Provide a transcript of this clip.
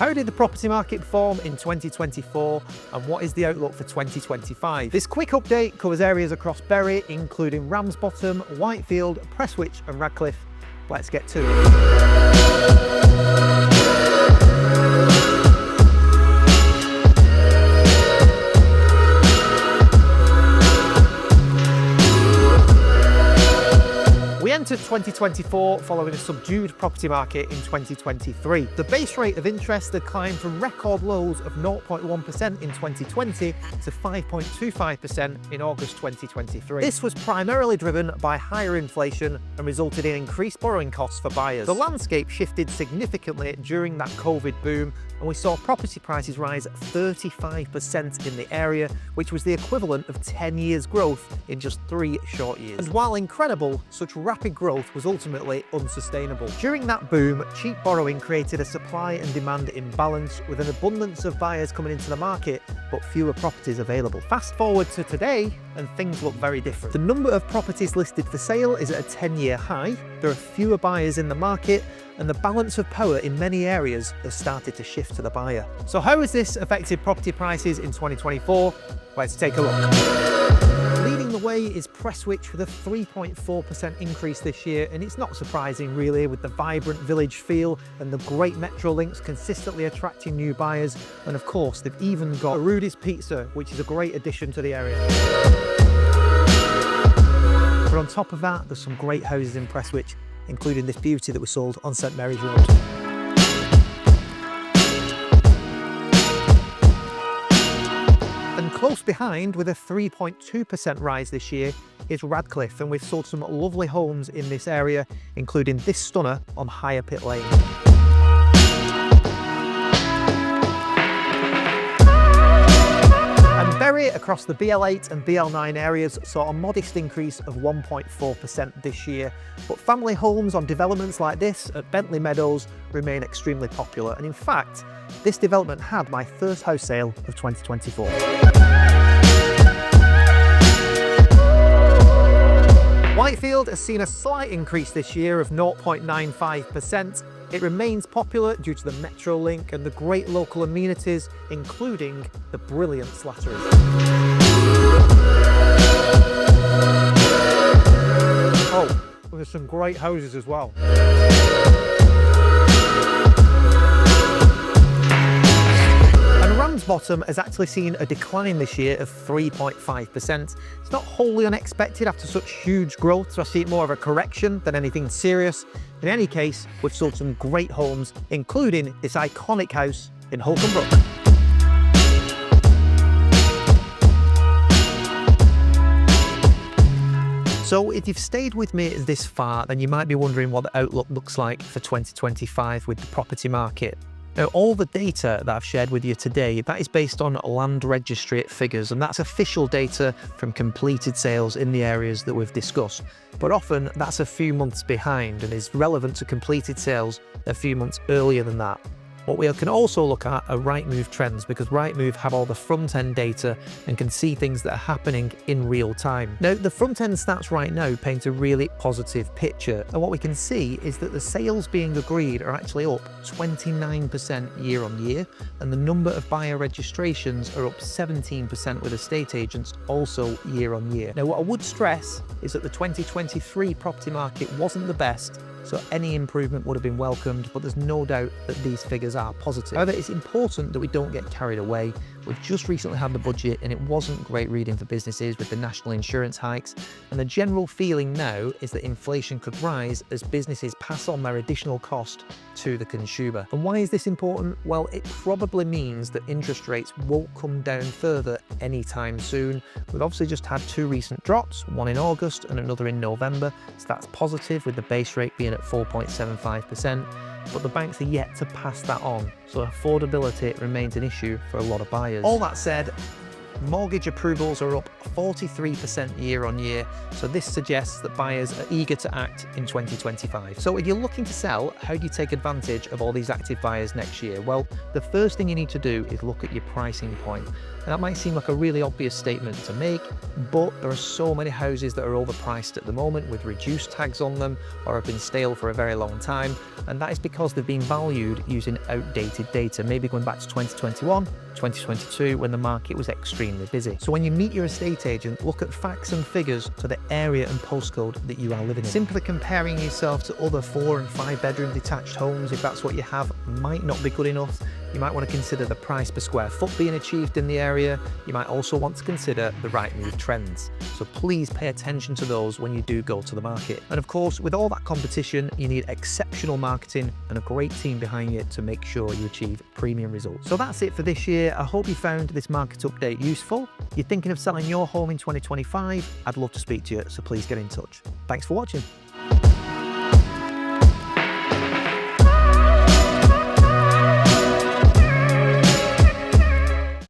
How did the property market perform in 2024 and what is the outlook for 2025? This quick update covers areas across Bury, including Ramsbottom, Whitefield, Prestwich and Radcliffe. Let's get to it. We entered 2024 following a subdued property market in 2023. The base rate of interest had climbed from record lows of 0.1% in 2020 to 5.25% in August 2023. This was primarily driven by higher inflation and resulted in increased borrowing costs for buyers. The landscape shifted significantly during that COVID boom, and we saw property prices rise 35% in the area, which was the equivalent of 10 years' growth in just 3 short years. And while incredible, such rapid growth was ultimately unsustainable. During that boom, cheap borrowing created a supply and demand imbalance with an abundance of buyers coming into the market, but fewer properties available. Fast forward to today, and things look very different. The number of properties listed for sale is at a 10-year high, there are fewer buyers in the market, and the balance of power in many areas has started to shift to the buyer. So how has this affected property prices in 2024? Let's take a look. Leading the way is Prestwich with a 3.4% increase this year, and it's not surprising really, with the vibrant village feel and the great metro links consistently attracting new buyers. And of course, they've even got Rudy's Pizza, which is a great addition to the area. But on top of that, there's some great houses in Prestwich, including this beauty that was sold on St Mary's Road. And close behind, with a 3.2% rise this year, is Radcliffe, and we've sold some lovely homes in this area, including this stunner on Higher Pit Lane. And Bury, across the BL8 and BL9 areas, saw a modest increase of 1.4% this year, but family homes on developments like this at Bentley Meadows remain extremely popular, and in fact, this development had my first house sale of 2024. Whitefield has seen a slight increase this year of 0.95%. It remains popular due to the Metro link and the great local amenities, including the brilliant Slattery. Oh, there's some great houses as well. Ramsbottom has actually seen a decline this year of 3.5%. It's not wholly unexpected after such huge growth, so I see it more of a correction than anything serious. In any case, we've sold some great homes, including this iconic house in Holcombe Brook. So if you've stayed with me this far, then you might be wondering what the outlook looks like for 2025 with the property market. Now, all the data that I've shared with you today, that is based on land registry figures, and that's official data from completed sales in the areas that we've discussed. But often that's a few months behind and is relevant to completed sales a few months earlier than that. What we can also look at are Rightmove trends, because Rightmove have all the front-end data and can see things that are happening in real time. Now, the front-end stats right now paint a really positive picture, and what we can see is that the sales being agreed are actually up 29% year on year, and the number of buyer registrations are up 17% with estate agents also year on year. Now, what I would stress is that the 2023 property market wasn't the best, so any improvement would have been welcomed, but there's no doubt that these figures are positive. However, it's important that we don't get carried away. We've just recently had the budget and it wasn't great reading for businesses with the national insurance hikes, and the general feeling now is that inflation could rise as businesses pass on their additional cost to the consumer. And why is this important? Well, it probably means that interest rates won't come down further anytime soon. We've obviously just had 2 recent drops, one in August and another in November, so that's positive with the base rate being at 4.75%. But the banks are yet to pass that on, so affordability remains an issue for a lot of buyers. All that said, Mortgage approvals are up 43% year on year, so this suggests that buyers are eager to act in 2025. So if you're looking to sell, how do you take advantage of all these active buyers next year? Well, the first thing you need to do is look at your pricing point. And that might seem like a really obvious statement to make, but there are so many houses that are overpriced at the moment with reduced tags on them or have been stale for a very long time. And that is because they've been valued using outdated data, maybe going back to 2021, 2022, when the market was extremely busy. So when you meet your estate agent, look at facts and figures to the area and postcode that you are living in. Simply comparing yourself to other 4 and 5 bedroom detached homes, if that's what you have, might not be good enough. You might want to consider the price per square foot being achieved in the area. You might also want to consider the Rightmove trends. So please pay attention to those when you do go to the market. And of course, with all that competition, you need exceptional marketing and a great team behind you to make sure you achieve premium results. So that's it for this year. I hope you found this market update useful. You're thinking of selling your home in 2025? I'd love to speak to you, so please get in touch. Thanks for watching.